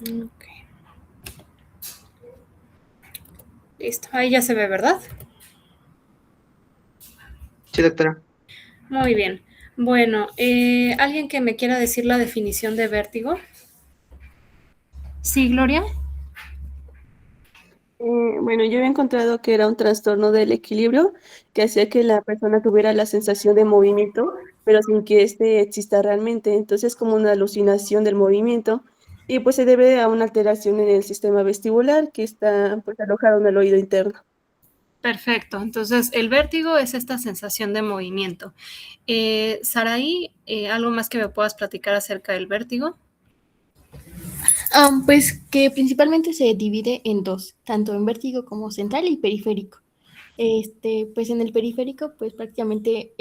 Ok. Listo, ahí ya se ve, ¿verdad? Sí, doctora. Muy bien. Bueno, ¿alguien que me quiera decir la definición de vértigo? Sí, Gloria. Bueno, yo había encontrado que era un trastorno del equilibrio que hacía que la persona tuviera la sensación de movimiento, pero sin que éste exista realmente. Entonces, es como una alucinación del movimiento y pues se debe a una alteración en el sistema vestibular que está pues alojado en el oído interno. Perfecto. Entonces, el vértigo es esta sensación de movimiento. Saraí, ¿algo más que me puedas platicar acerca del vértigo? Pues que principalmente se divide en dos, tanto en vértigo como central y periférico. Pues en el periférico, pues prácticamente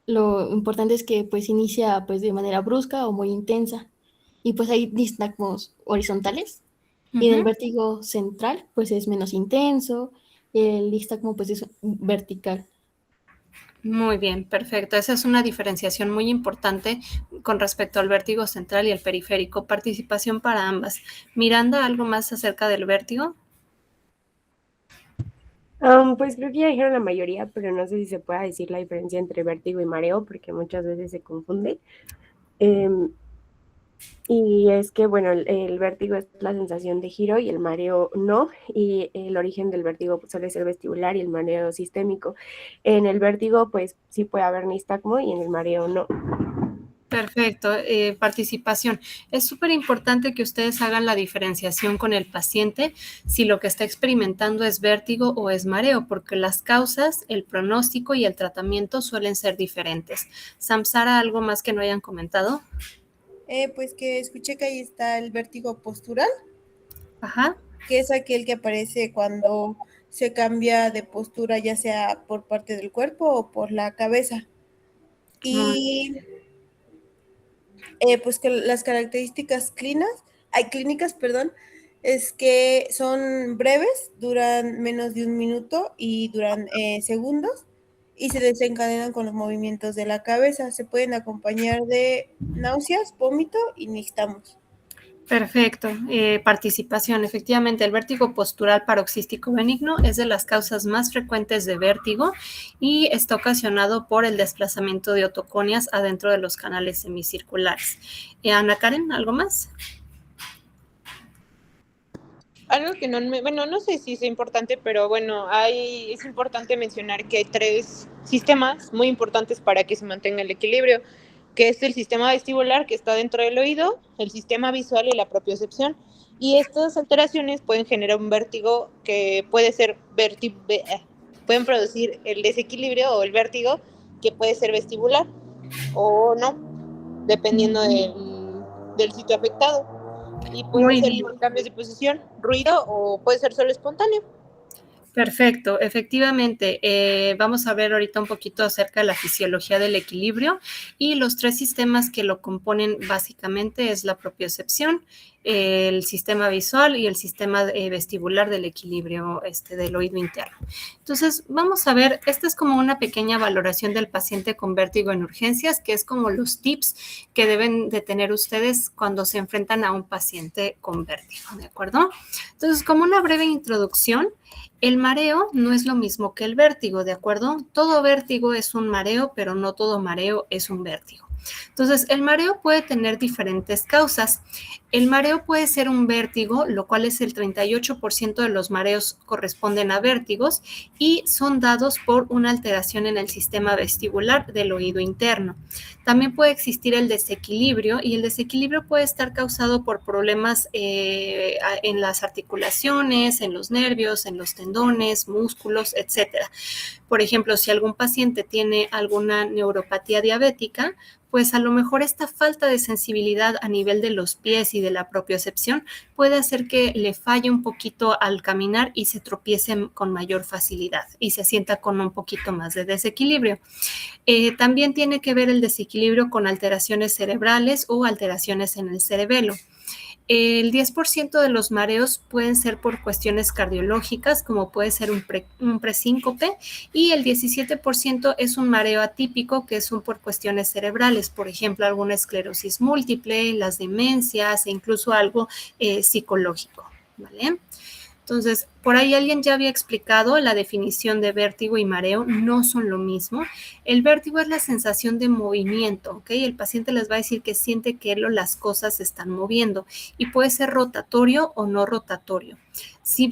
lo importante es que pues inicia pues de manera brusca o muy intensa y pues hay nistagmos horizontales y en el vértigo central pues es menos intenso, el nistagmo pues es vertical. Muy bien, perfecto. Esa es una diferenciación muy importante con respecto al vértigo central y el periférico. Participación para ambas. Miranda, ¿algo más acerca del vértigo? Pues creo que ya dijeron la mayoría, pero no sé si se puede decir la diferencia entre vértigo y mareo, porque muchas veces se confunde. Em, y es que, bueno, el vértigo es la sensación de giro y el mareo no, y el origen del vértigo pues, suele ser vestibular y el mareo sistémico. En el vértigo, pues sí puede haber nistagmo y en el mareo no. Perfecto, participación. Es súper importante que ustedes hagan la diferenciación con el paciente si lo que está experimentando es vértigo o es mareo, porque las causas, el pronóstico y el tratamiento suelen ser diferentes. Samsara, ¿algo más que no hayan comentado? Pues que escuché que ahí está el vértigo postural, Ajá. que es aquel que aparece cuando se cambia de postura, ya sea por parte del cuerpo o por la cabeza. Muy Y pues que las características clínicas, perdón, es que son breves, duran menos de un minuto y duran segundos y se desencadenan con los movimientos de la cabeza. Se pueden acompañar de náuseas, vómito y nixtamos. Perfecto. Participación. Efectivamente, el vértigo postural paroxístico benigno es de las causas más frecuentes de vértigo y está ocasionado por el desplazamiento de otoconias adentro de los canales semicirculares. Ana Karen, ¿algo más? Algo que bueno, no sé si es importante, pero bueno, es importante mencionar que hay tres sistemas muy importantes para que se mantenga el equilibrio, que es el sistema vestibular que está dentro del oído, el sistema visual y la propiocepción. Y estas alteraciones pueden generar un vértigo que puede ser pueden producir el desequilibrio o el vértigo que puede ser vestibular o no, dependiendo del sitio afectado. Y puede Muy ser bien. por cambios de posición, ruido o puede ser solo espontáneo. Perfecto, efectivamente. Vamos a ver ahorita un poquito acerca de la fisiología del equilibrio y los tres sistemas que lo componen básicamente es la propiocepción, el sistema visual y el sistema vestibular del equilibrio del oído interno. Entonces, vamos a ver, esta es como una pequeña valoración del paciente con vértigo en urgencias, que es como los tips que deben de tener ustedes cuando se enfrentan a un paciente con vértigo, ¿de acuerdo? Entonces, como una breve introducción, el mareo no es lo mismo que el vértigo, ¿de acuerdo? Todo vértigo es un mareo, pero no todo mareo es un vértigo. Entonces, el mareo puede tener diferentes causas. El mareo puede ser un vértigo, lo cual es el 38% de los mareos corresponden a vértigos y son dados por una alteración en el sistema vestibular del oído interno. También puede existir el desequilibrio y el desequilibrio puede estar causado por problemas en las articulaciones, en los nervios, en los tendones, músculos, etcétera. Por ejemplo, si algún paciente tiene alguna neuropatía diabética, pues a lo mejor esta falta de sensibilidad a nivel de los pies y de la propiocepción puede hacer que le falle un poquito al caminar y se tropiece con mayor facilidad y se sienta con un poquito más de desequilibrio. También tiene que ver el desequilibrio con alteraciones cerebrales o alteraciones en el cerebelo. El 10% de los mareos pueden ser por cuestiones cardiológicas, como puede ser un presíncope, y el 17% es un mareo atípico, que son por cuestiones cerebrales, por ejemplo, alguna esclerosis múltiple, las demencias e incluso algo psicológico, ¿vale? Entonces, por ahí alguien ya había explicado la definición de vértigo y mareo, no son lo mismo. El vértigo es la sensación de movimiento, ¿ok? El paciente les va a decir que siente que él o las cosas se están moviendo y puede ser rotatorio o no rotatorio. Si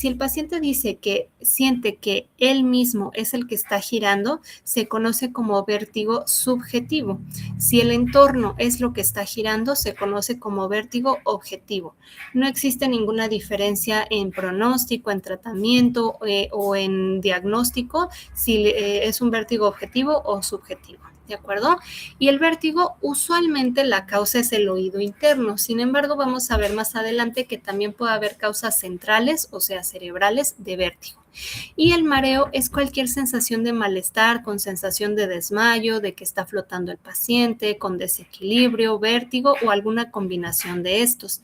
el paciente dice que siente que él mismo es el que está girando, se conoce como vértigo subjetivo. Si el entorno es lo que está girando, se conoce como vértigo objetivo. No existe ninguna diferencia en pronóstico, en tratamiento o en diagnóstico, si es un vértigo objetivo o subjetivo. ¿De acuerdo? Y el vértigo, usualmente la causa es el oído interno. Sin embargo, vamos a ver más adelante que también puede haber causas centrales, o sea, cerebrales, de vértigo. Y el mareo es cualquier sensación de malestar, con sensación de desmayo, de que está flotando el paciente, con desequilibrio, vértigo o alguna combinación de estos.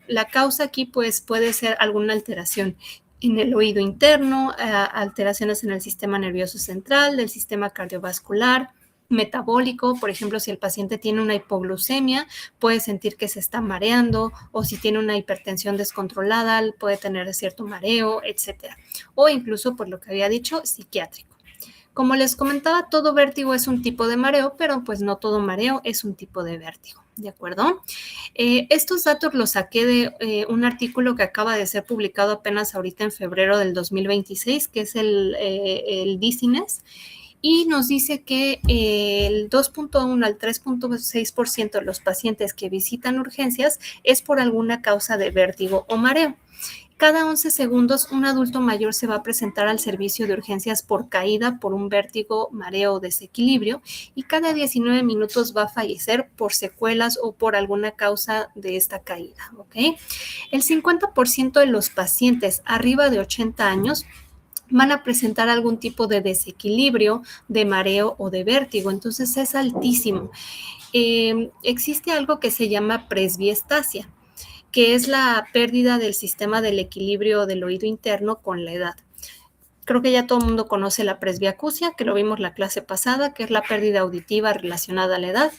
La causa aquí pues puede ser alguna alteración en el oído interno, alteraciones en el sistema nervioso central, del sistema cardiovascular, metabólico, por ejemplo, si el paciente tiene una hipoglucemia, puede sentir que se está mareando, o si tiene una hipertensión descontrolada, puede tener cierto mareo, etcétera. O incluso, por lo que había dicho, psiquiátrico. Como les comentaba, todo vértigo es un tipo de mareo, pero pues no todo mareo es un tipo de vértigo, ¿de acuerdo? Estos datos los saqué de un artículo que acaba de ser publicado apenas ahorita en febrero del 2026, que es el Dizziness, y nos dice que el 2.1 al 3.6% de los pacientes que visitan urgencias es por alguna causa de vértigo o mareo. Cada 11 segundos, un adulto mayor se va a presentar al servicio de urgencias por caída, por un vértigo, mareo o desequilibrio, y cada 19 minutos va a fallecer por secuelas o por alguna causa de esta caída, ¿ok? El 50% de los pacientes arriba de 80 años van a presentar algún tipo de desequilibrio, de mareo o de vértigo, entonces es altísimo. Existe algo que se llama presbiestasia, que es la pérdida del sistema del equilibrio del oído interno con la edad. Creo que ya todo el mundo conoce la presbiacusia, que lo vimos la clase pasada, que es la pérdida auditiva relacionada a la edad,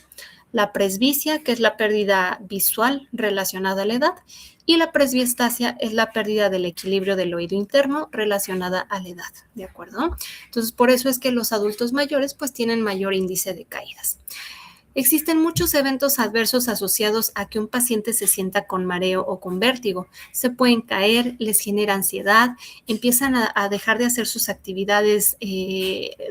la presbicia, que es la pérdida visual relacionada a la edad, y la presbiestasia es la pérdida del equilibrio del oído interno relacionada a la edad, ¿de acuerdo? Entonces, por eso es que los adultos mayores pues tienen mayor índice de caídas. Existen muchos eventos adversos asociados a que un paciente se sienta con mareo o con vértigo. Se pueden caer, les genera ansiedad, empiezan a dejar de hacer sus actividades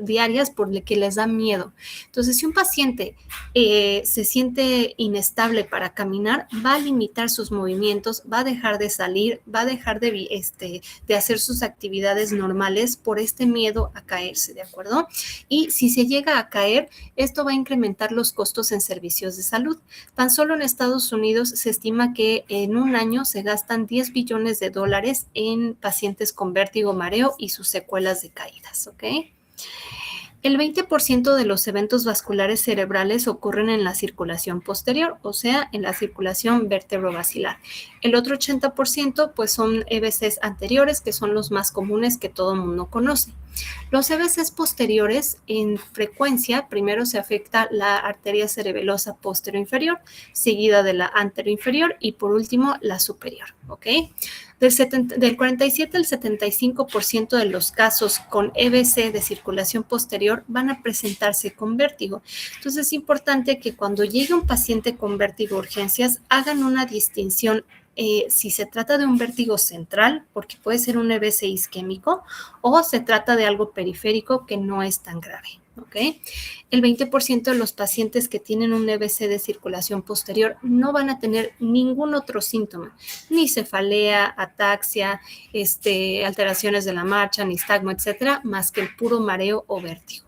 diarias porque les da miedo. Entonces, si un paciente se siente inestable para caminar, va a limitar sus movimientos, va a dejar de salir, va a dejar de hacer sus actividades normales por este miedo a caerse, ¿de acuerdo? Y si se llega a caer, esto va a incrementar los costos en servicios de salud. Tan solo en Estados Unidos se estima que en un año se gastan $10 billones en pacientes con vértigo, mareo y sus secuelas de caídas, ¿ok? El 20% de los eventos vasculares cerebrales ocurren en la circulación posterior, o sea, en la circulación vértebro-basilar. El otro 80% pues son EVCs anteriores, que son los más comunes que todo el mundo conoce. Los EVCs posteriores, en frecuencia, primero se afecta la arteria cerebelosa posterior-inferior, seguida de la anterior-inferior y por último la superior, ¿ok? Del 47 al 75% de los casos con EVC de circulación posterior van a presentarse con vértigo. Entonces es importante que cuando llegue un paciente con vértigo a urgencias hagan una distinción si se trata de un vértigo central, porque puede ser un EVC isquémico, o se trata de algo periférico que no es tan grave. ¿Okay? El 20% de los pacientes que tienen un EVC de circulación posterior no van a tener ningún otro síntoma, ni cefalea, ataxia, alteraciones de la marcha, nistagmo, etcétera, más que el puro mareo o vértigo.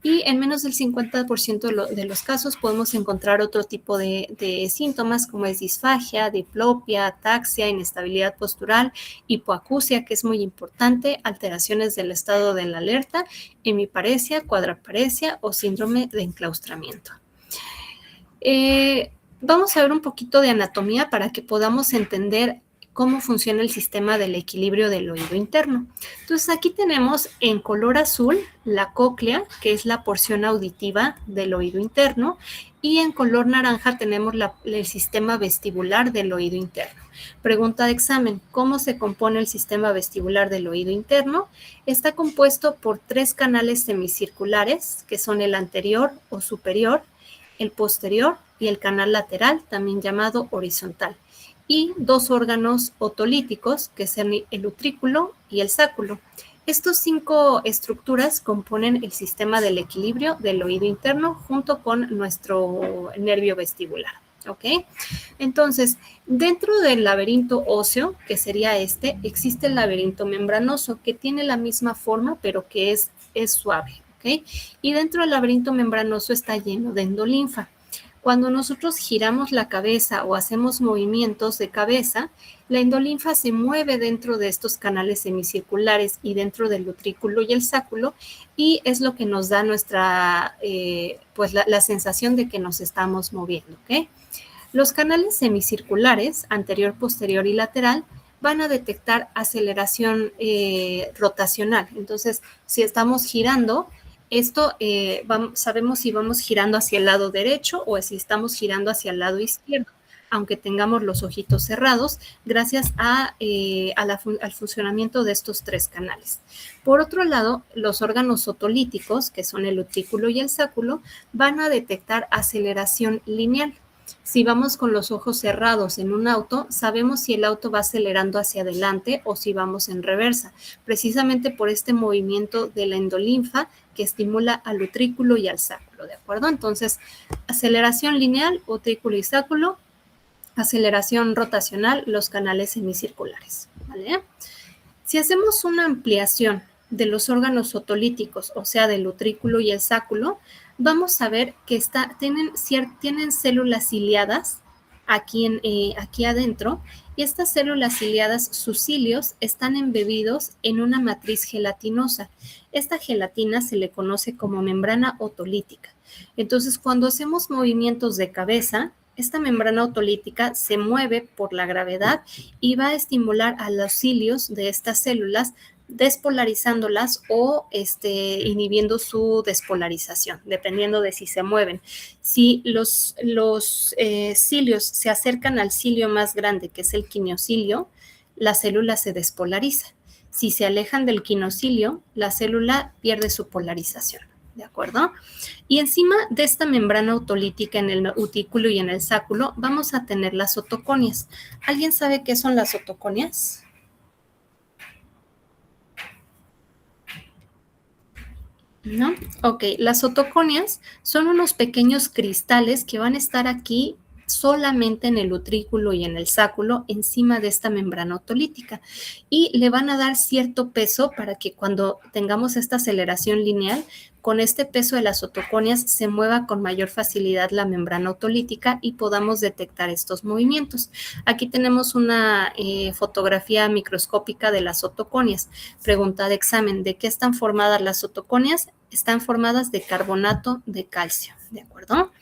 Y en menos del 50% de los casos podemos encontrar otro tipo de síntomas como es disfagia, diplopia, ataxia, inestabilidad postural, hipoacusia, que es muy importante, alteraciones del estado de la alerta, hemiparesia, cuadraparesia o síndrome de enclaustramiento. Vamos a ver un poquito de anatomía para que podamos entender cómo funciona el sistema del equilibrio del oído interno. Entonces, aquí tenemos en color azul la cóclea, que es la porción auditiva del oído interno, y en color naranja tenemos el sistema vestibular del oído interno. Pregunta de examen, ¿cómo se compone el sistema vestibular del oído interno? Está compuesto por 3 canales semicirculares, que son el anterior o superior, el posterior y el canal lateral, también llamado horizontal, y 2 órganos otolíticos, que son el utrículo y el sáculo. Estos 5 estructuras componen el sistema del equilibrio del oído interno junto con nuestro nervio vestibular, ¿ok? Entonces, dentro del laberinto óseo, que sería existe el laberinto membranoso, que tiene la misma forma, pero que es suave, ¿ok? Y dentro del laberinto membranoso está lleno de endolinfa. Cuando nosotros giramos la cabeza o hacemos movimientos de cabeza, la endolinfa se mueve dentro de estos canales semicirculares y dentro del utrículo y el sáculo, y es lo que nos da nuestra, pues la sensación de que nos estamos moviendo, ¿ok? Los canales semicirculares, anterior, posterior y lateral, van a detectar aceleración rotacional. Entonces, si estamos girando, esto sabemos si vamos girando hacia el lado derecho o si estamos girando hacia el lado izquierdo, aunque tengamos los ojitos cerrados, gracias al funcionamiento de estos 3 canales. Por otro lado, los órganos otolíticos, que son el utrículo y el sáculo, van a detectar aceleración lineal. Si vamos con los ojos cerrados en un auto, sabemos si el auto va acelerando hacia adelante o si vamos en reversa, precisamente por este movimiento de la endolinfa que estimula al utrículo y al sáculo, ¿de acuerdo? Entonces, aceleración lineal, utrículo y sáculo, aceleración rotacional, los canales semicirculares, ¿vale? Si hacemos una ampliación de los otolíticos, o sea, del utrículo y el sáculo, vamos a ver que tienen células ciliadas aquí adentro, y estas células ciliadas, sus cilios, están embebidos en una matriz gelatinosa. Esta gelatina se le conoce como membrana otolítica. Entonces, cuando hacemos movimientos de cabeza, esta membrana otolítica se mueve por la gravedad y va a estimular a los cilios de estas células, despolarizándolas o inhibiendo su despolarización, dependiendo de si se mueven. Si los cilios se acercan al cilio más grande, que es el quiniocilio, la célula se despolariza. Si se alejan del quinocilio, la célula pierde su polarización, ¿de acuerdo? Y encima de esta membrana otolítica en el utrículo y en el sáculo, vamos a tener las otoconias. ¿Alguien sabe qué son las otoconias? ¿No? Ok, las otoconias son unos pequeños cristales que van a estar aquí solamente en el utrículo y en el sáculo, encima de esta membrana otolítica, y le van a dar cierto peso para que cuando tengamos esta aceleración lineal, con este peso de las otoconias se mueva con mayor facilidad la membrana otolítica y podamos detectar estos movimientos. Aquí tenemos una fotografía microscópica de las otoconias. Pregunta de examen, ¿de qué están formadas las otoconias? Están formadas de carbonato de calcio, ¿de acuerdo?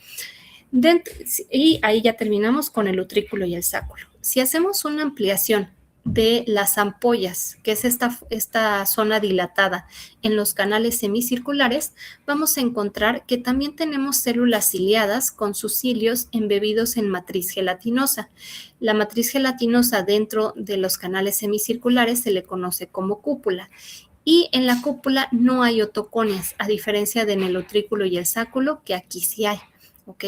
Y ahí ya terminamos con el utrículo y el sáculo. Si hacemos una ampliación de las ampollas, que es esta zona dilatada en los canales semicirculares, vamos a encontrar que también tenemos células ciliadas con sus cilios embebidos en matriz gelatinosa. La matriz gelatinosa dentro de los canales semicirculares se le conoce como cúpula. Y en la cúpula no hay otoconias, a diferencia de en el utrículo y el sáculo, que aquí sí hay, ¿ok?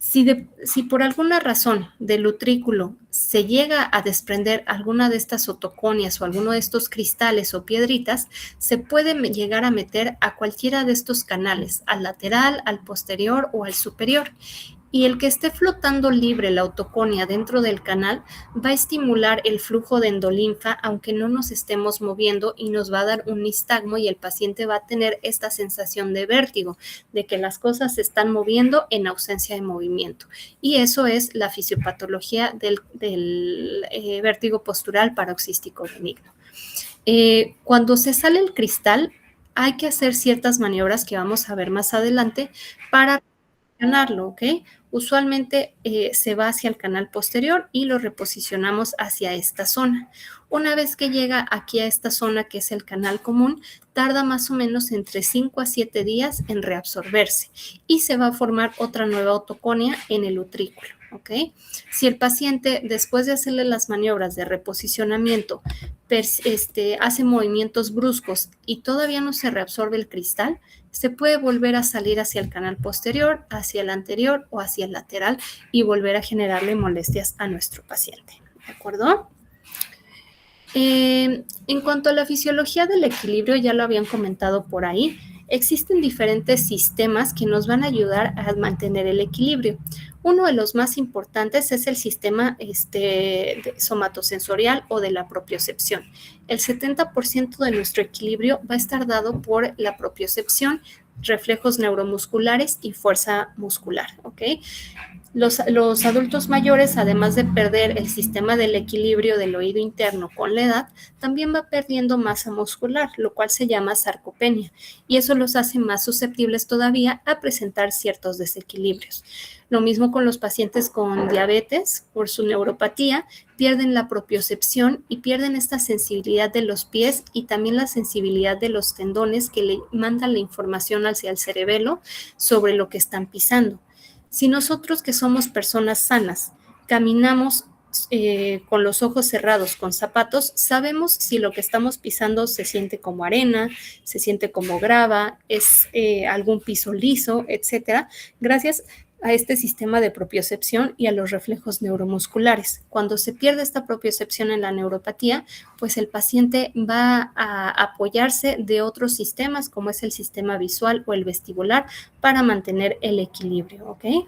Si por alguna razón del utrículo se llega a desprender alguna de estas otoconias o alguno de estos cristales o piedritas, se puede llegar a meter a cualquiera de estos canales, al lateral, al posterior o al superior. Y el que esté flotando libre la otoconia dentro del canal va a estimular el flujo de endolinfa, aunque no nos estemos moviendo, y nos va a dar un nistagmo y el paciente va a tener esta sensación de vértigo, de que las cosas se están moviendo en ausencia de movimiento. Y eso es la fisiopatología del vértigo postural paroxístico benigno. Cuando se sale el cristal, hay que hacer ciertas maniobras que vamos a ver más adelante para ¿ok? Usualmente se va hacia el canal posterior y lo reposicionamos hacia esta zona. Una vez que llega aquí a esta zona, que es el canal común, tarda más o menos entre 5 a 7 días en reabsorberse y se va a formar otra nueva otoconia en el utrículo. ¿Okay? Si el paciente, después de hacerle las maniobras de reposicionamiento, hace movimientos bruscos y todavía no se reabsorbe el cristal, se puede volver a salir hacia el canal posterior, hacia el anterior o hacia el lateral y volver a generarle molestias a nuestro paciente. ¿De acuerdo? En cuanto a la fisiología del equilibrio, ya lo habían comentado por ahí, existen diferentes sistemas que nos van a ayudar a mantener el equilibrio. Uno de los más importantes es el sistema somatosensorial o de la propiocepción. El 70% de nuestro equilibrio va a estar dado por la propiocepción, reflejos neuromusculares y fuerza muscular, ¿ok? Los adultos mayores, además de perder el sistema del equilibrio del oído interno con la edad, también va perdiendo masa muscular, lo cual se llama sarcopenia, y eso los hace más susceptibles todavía a presentar ciertos desequilibrios. Lo mismo con los pacientes con diabetes, por su neuropatía, pierden la propiocepción y pierden esta sensibilidad de los pies y también la sensibilidad de los tendones que le mandan la información hacia el cerebelo sobre lo que están pisando. Si nosotros, que somos personas sanas, caminamos con los ojos cerrados, con zapatos, sabemos si lo que estamos pisando se siente como arena, se siente como grava, es algún piso liso, etcétera, gracias a este sistema de propiocepción y a los reflejos neuromusculares. Cuando se pierde esta propiocepción en la neuropatía, pues el paciente va a apoyarse de otros sistemas, como es el sistema visual o el vestibular, para mantener el equilibrio, ¿ok?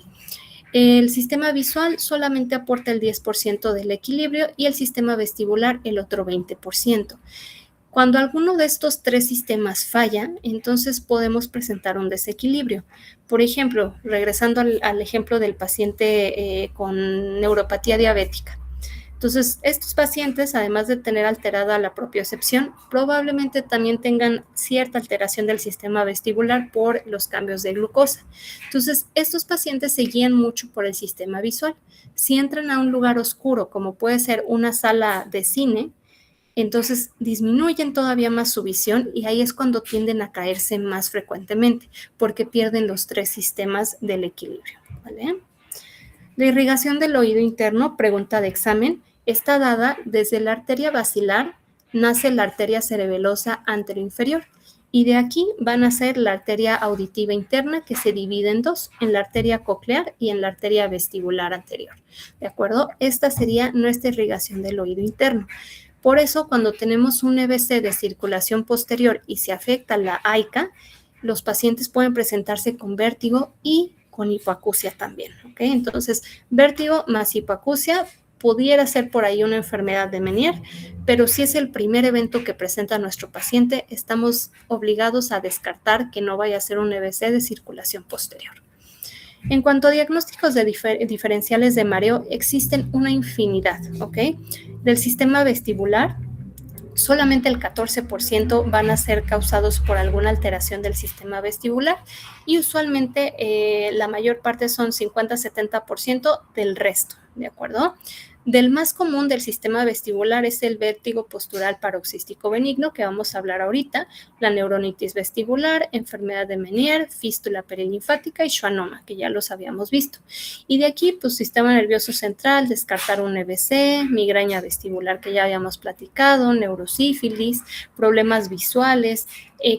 El sistema visual solamente aporta el 10% del equilibrio y el sistema vestibular el otro 20%. Cuando alguno de estos tres sistemas falla, entonces podemos presentar un desequilibrio. Por ejemplo, regresando al ejemplo del paciente con neuropatía diabética. Entonces, estos pacientes, además de tener alterada la propiocepción, probablemente también tengan cierta alteración del sistema vestibular por los cambios de glucosa. Entonces, estos pacientes se guían mucho por el sistema visual. Si entran a un lugar oscuro, como puede ser una sala de cine, entonces disminuyen todavía más su visión y ahí es cuando tienden a caerse más frecuentemente porque pierden los tres sistemas del equilibrio, ¿vale? La irrigación del oído interno, pregunta de examen, está dada desde la arteria basilar, nace la arteria cerebelosa anteroinferior y de aquí van a ser la arteria auditiva interna que se divide en dos, en la arteria coclear y en la arteria vestibular anterior, ¿de acuerdo? Esta sería nuestra irrigación del oído interno. Por eso, cuando tenemos un EBC de circulación posterior y se afecta la AICA, los pacientes pueden presentarse con vértigo y con hipoacusia también, ¿ok? Entonces, vértigo más hipoacusia pudiera ser por ahí una enfermedad de Meniere, pero si es el primer evento que presenta nuestro paciente, estamos obligados a descartar que no vaya a ser un EBC de circulación posterior. En cuanto a diagnósticos de diferenciales de mareo, existen una infinidad, ¿ok? Del sistema vestibular, solamente el 14% van a ser causados por alguna alteración del sistema vestibular y usualmente la mayor parte son 50-70% del resto, ¿de acuerdo? Del más común del sistema vestibular es el vértigo postural paroxístico benigno, que vamos a hablar ahorita, la neuronitis vestibular, enfermedad de Meniere, fístula perilinfática y schwannoma, que ya los habíamos visto. Y de aquí, pues, sistema nervioso central, descartar un EBC, migraña vestibular, que ya habíamos platicado, neurosífilis, problemas visuales,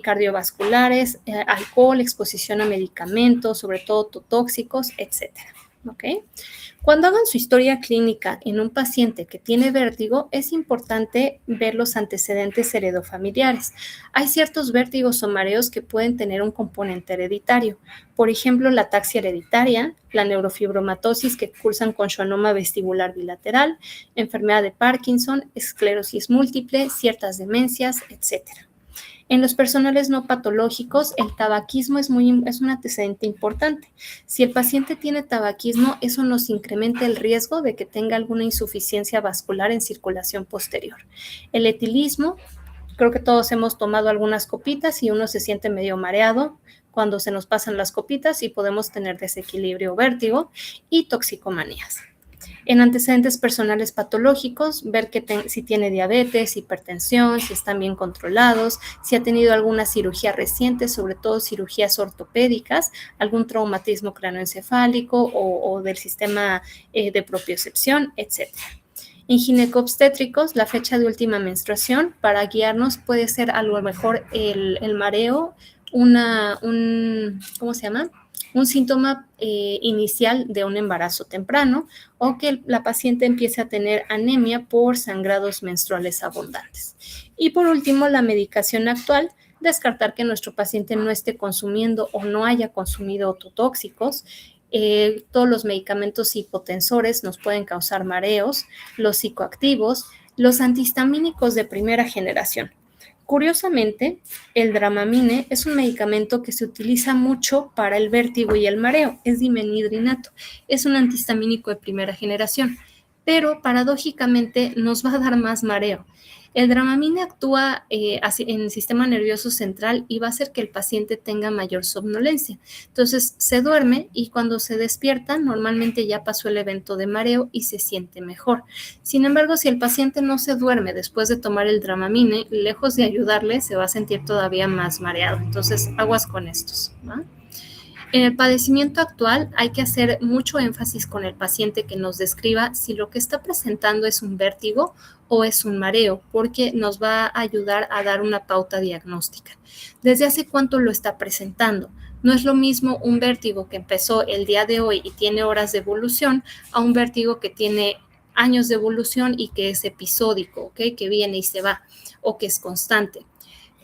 cardiovasculares, alcohol, exposición a medicamentos, sobre todo tóxicos, etcétera, ¿ok? Cuando hagan su historia clínica en un paciente que tiene vértigo, es importante ver los antecedentes heredofamiliares. Hay ciertos vértigos o mareos que pueden tener un componente hereditario. Por ejemplo, la ataxia hereditaria, la neurofibromatosis que cursan con schwannoma vestibular bilateral, enfermedad de Parkinson, esclerosis múltiple, ciertas demencias, etcétera. En los personales no patológicos, el tabaquismo es un antecedente importante. Si el paciente tiene tabaquismo, eso nos incrementa el riesgo de que tenga alguna insuficiencia vascular en circulación posterior. El etilismo, creo que todos hemos tomado algunas copitas y uno se siente medio mareado cuando se nos pasan las copitas y podemos tener desequilibrio o vértigo, y toxicomanías. En antecedentes personales patológicos, ver si tiene diabetes, hipertensión, si están bien controlados, si ha tenido alguna cirugía reciente, sobre todo cirugías ortopédicas, algún traumatismo craneoencefálico o del sistema de propiocepción, etc. En ginecobstétricos, la fecha de última menstruación, para guiarnos puede ser a lo mejor el mareo, ¿cómo se llama? Un síntoma inicial de un embarazo temprano, o que la paciente empiece a tener anemia por sangrados menstruales abundantes. Y por último, la medicación actual, descartar que nuestro paciente no esté consumiendo o no haya consumido ototóxicos. Todos los medicamentos hipotensores nos pueden causar mareos, los psicoactivos, los antihistamínicos de primera generación. Curiosamente, el Dramamine es un medicamento que se utiliza mucho para el vértigo y el mareo, es dimenhidrinato, es un antihistamínico de primera generación, pero paradójicamente nos va a dar más mareo. El Dramamine actúa en el sistema nervioso central y va a hacer que el paciente tenga mayor somnolencia. Entonces se duerme y cuando se despierta normalmente ya pasó el evento de mareo y se siente mejor. Sin embargo, si el paciente no se duerme después de tomar el Dramamine, lejos de ayudarle, se va a sentir todavía más mareado. Entonces, aguas con estos, ¿va? En el padecimiento actual hay que hacer mucho énfasis con el paciente que nos describa si lo que está presentando es un vértigo o es un mareo, porque nos va a ayudar a dar una pauta diagnóstica. ¿Desde hace cuánto lo está presentando? No es lo mismo un vértigo que empezó el día de hoy y tiene horas de evolución a un vértigo que tiene años de evolución y que es episódico, ¿okay? Que viene y se va, o que es constante.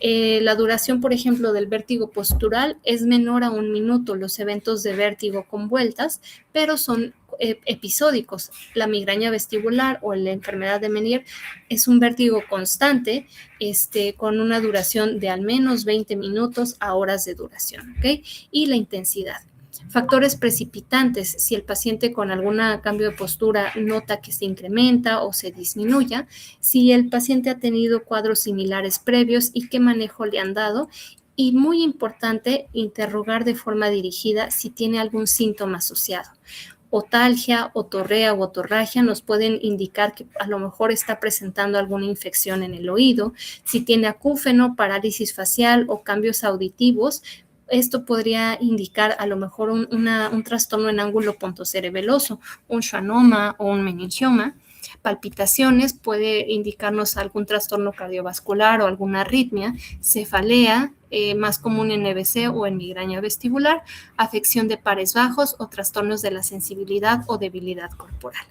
La duración, por ejemplo, del vértigo postural es menor a 1 minuto, los eventos de vértigo con vueltas, pero son episódicos. La migraña vestibular o la enfermedad de Meniere es un vértigo constante, con una duración de al menos 20 minutos a horas de duración, ¿ok? Y la intensidad. Factores precipitantes, si el paciente con algún cambio de postura nota que se incrementa o se disminuya, si el paciente ha tenido cuadros similares previos y qué manejo le han dado, y muy importante, interrogar de forma dirigida si tiene algún síntoma asociado. Otalgia, otorrea o otorragia nos pueden indicar que a lo mejor está presentando alguna infección en el oído. Si tiene acúfeno, parálisis facial o cambios auditivos, esto podría indicar a lo mejor un trastorno en ángulo pontocerebeloso, un schwannoma o un meningioma. Palpitaciones puede indicarnos algún trastorno cardiovascular o alguna arritmia. Cefalea, más común en EBC o en migraña vestibular. Afección de pares bajos o trastornos de la sensibilidad o debilidad corporal.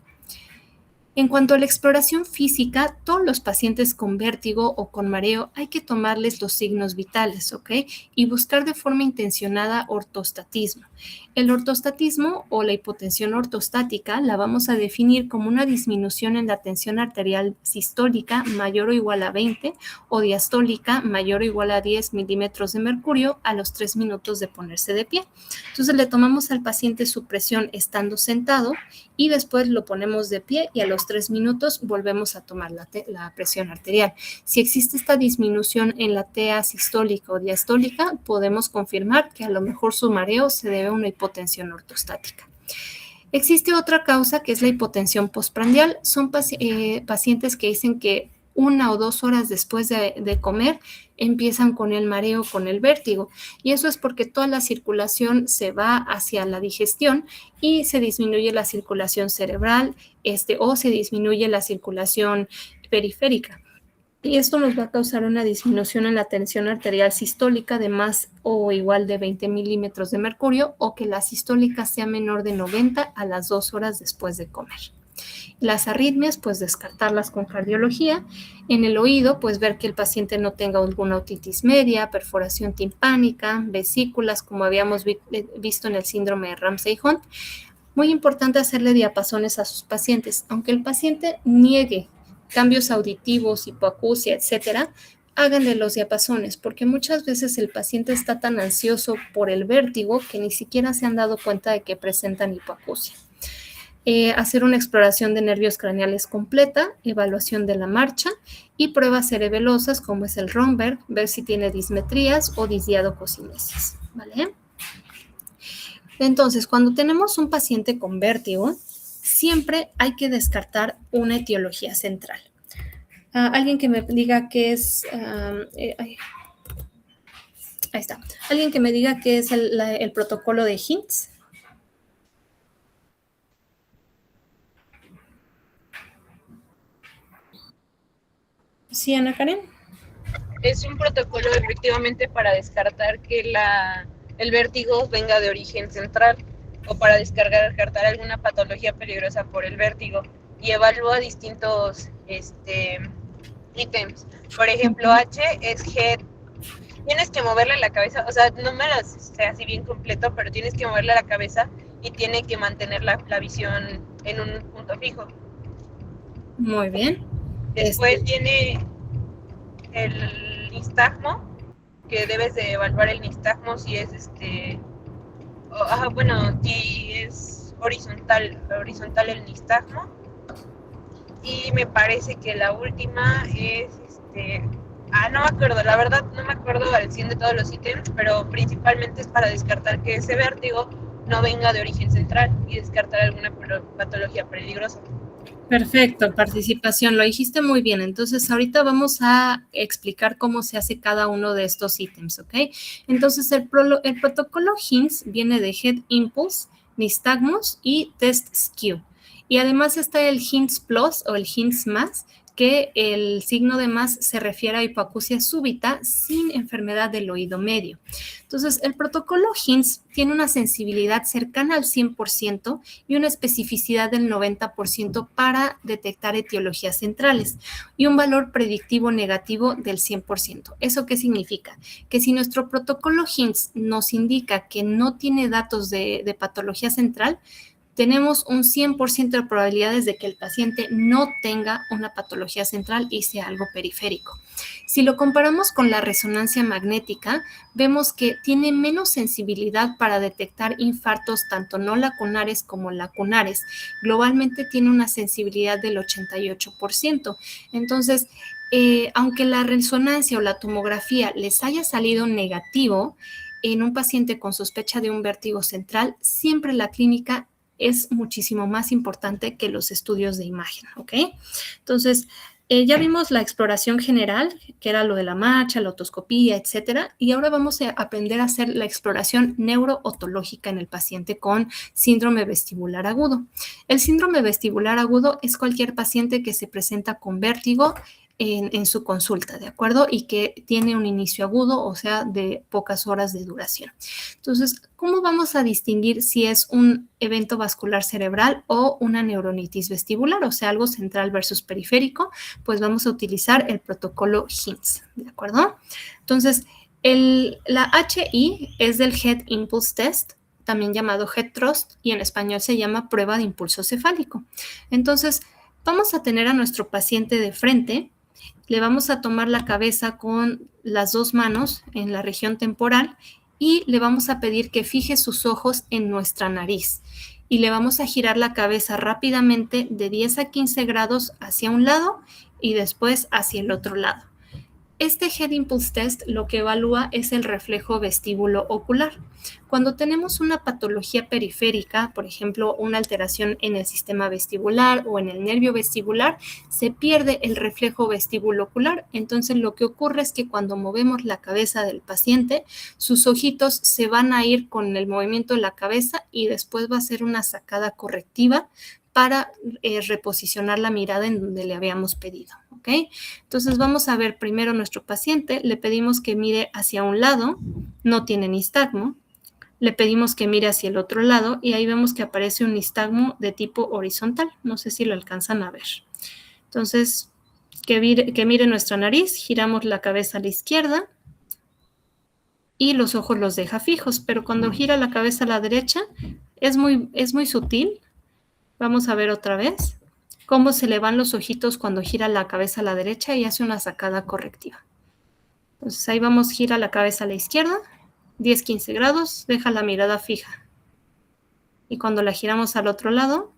En cuanto a la exploración física, todos los pacientes con vértigo o con mareo hay que tomarles los signos vitales, ¿ok? Y buscar de forma intencionada ortostatismo. El ortostatismo o la hipotensión ortostática la vamos a definir como una disminución en la tensión arterial sistólica mayor o igual a 20 o diastólica mayor o igual a 10 milímetros de mercurio a los 3 minutos de ponerse de pie. Entonces le tomamos al paciente su presión estando sentado y después lo ponemos de pie y a los 3 minutos volvemos a tomar la presión arterial. Si existe esta disminución en la TA sistólica o diastólica, podemos confirmar que a lo mejor su mareo se debe a una hipotensión ortostática. Existe otra causa que es la hipotensión postprandial. Son pacientes que dicen que 1 o 2 horas después de comer empiezan con el mareo, con el vértigo, y eso es porque toda la circulación se va hacia la digestión y se disminuye la circulación cerebral o se disminuye la circulación periférica. Y esto nos va a causar una disminución en la tensión arterial sistólica de más o igual de 20 milímetros de mercurio, o que la sistólica sea menor de 90 a las 2 horas después de comer. Las arritmias, pues descartarlas con cardiología. En el oído, pues ver que el paciente no tenga alguna otitis media, perforación timpánica, vesículas, como habíamos visto en el síndrome de Ramsay-Hunt. Muy importante hacerle diapasones a sus pacientes. Aunque el paciente niegue cambios auditivos, hipoacusia, etcétera, háganle los diapasones, porque muchas veces el paciente está tan ansioso por el vértigo que ni siquiera se han dado cuenta de que presentan hipoacusia. Hacer una exploración de nervios craneales completa, evaluación de la marcha y pruebas cerebelosas como es el Romberg, ver si tiene dismetrías o disdiadococinesis. ¿vale? Entonces, cuando tenemos un paciente con vértigo, siempre hay que descartar una etiología central. Alguien que me diga qué es... ahí está. Alguien que me diga qué es el protocolo de Hintz. ¿Sí, Ana Karen? Es un protocolo efectivamente para descartar que el vértigo venga de origen central o para descartar alguna patología peligrosa por el vértigo y evalúa distintos ítems. Por ejemplo, H es head. Tienes que moverle la cabeza, o sea, no me las sé así bien completo, pero tienes que moverle la cabeza y tiene que mantener la visión en un punto fijo. Muy bien. Después tiene el nistagmo, que debes de evaluar el nistagmo si es si es horizontal el nistagmo. Y me parece que la última es no me acuerdo, la verdad no me acuerdo al 100 de todos los ítems, pero principalmente es para descartar que ese vértigo no venga de origen central y descartar alguna patología peligrosa. Perfecto, participación, lo dijiste muy bien. Entonces, ahorita vamos a explicar cómo se hace cada uno de estos ítems, ¿ok? Entonces, el protocolo Hintz viene de Head Impulse, Nistagmos y Test Skew. Y además está el Hintz Plus o el Hintz Más, que el signo de más se refiere a hipoacusia súbita sin enfermedad del oído medio. Entonces, el protocolo Hintz tiene una sensibilidad cercana al 100% y una especificidad del 90% para detectar etiologías centrales y un valor predictivo negativo del 100%. ¿Eso qué significa? Que si nuestro protocolo Hintz nos indica que no tiene datos de patología central, tenemos un 100% de probabilidades de que el paciente no tenga una patología central y sea algo periférico. Si lo comparamos con la resonancia magnética, vemos que tiene menos sensibilidad para detectar infartos tanto no lacunares como lacunares. Globalmente tiene una sensibilidad del 88%. Entonces, aunque la resonancia o la tomografía les haya salido negativo en un paciente con sospecha de un vértigo central, siempre la clínica es muchísimo más importante que los estudios de imagen, ¿ok? Entonces, ya vimos la exploración general, que era lo de la marcha, la otoscopía, etcétera, y ahora vamos a aprender a hacer la exploración neurootológica en el paciente con síndrome vestibular agudo. El síndrome vestibular agudo es cualquier paciente que se presenta con vértigo en su consulta, ¿de acuerdo? Y que tiene un inicio agudo, o sea, de pocas horas de duración. Entonces, ¿cómo vamos a distinguir si es un evento vascular cerebral o una neuronitis vestibular, o sea, algo central versus periférico? Pues vamos a utilizar el protocolo Hintz, ¿de acuerdo? Entonces, la HI es del Head Impulse Test, también llamado Head Thrust, y en español se llama prueba de impulso cefálico. Entonces, vamos a tener a nuestro paciente de frente. Le vamos a tomar la cabeza con las dos manos en la región temporal y le vamos a pedir que fije sus ojos en nuestra nariz. Y le vamos a girar la cabeza rápidamente de 10 a 15 grados hacia un lado y después hacia el otro lado. Este Head Impulse Test lo que evalúa es el reflejo vestíbulo ocular. Cuando tenemos una patología periférica, por ejemplo, una alteración en el sistema vestibular o en el nervio vestibular, se pierde el reflejo vestíbulo ocular. Entonces, lo que ocurre es que cuando movemos la cabeza del paciente, sus ojitos se van a ir con el movimiento de la cabeza y después va a ser una sacada correctiva para reposicionar la mirada en donde le habíamos pedido, ¿ok? Entonces vamos a ver primero nuestro paciente, le pedimos que mire hacia un lado, no tiene nistagmo, le pedimos que mire hacia el otro lado y ahí vemos que aparece un nistagmo de tipo horizontal, no sé si lo alcanzan a ver. Entonces, que mire nuestra nariz, giramos la cabeza a la izquierda y los ojos los deja fijos, pero cuando gira la cabeza a la derecha es muy sutil. Vamos a ver otra vez cómo se le van los ojitos cuando gira la cabeza a la derecha y hace una sacada correctiva. Entonces ahí vamos, gira la cabeza a la izquierda, 10-15 grados, deja la mirada fija. Y cuando la giramos al otro lado,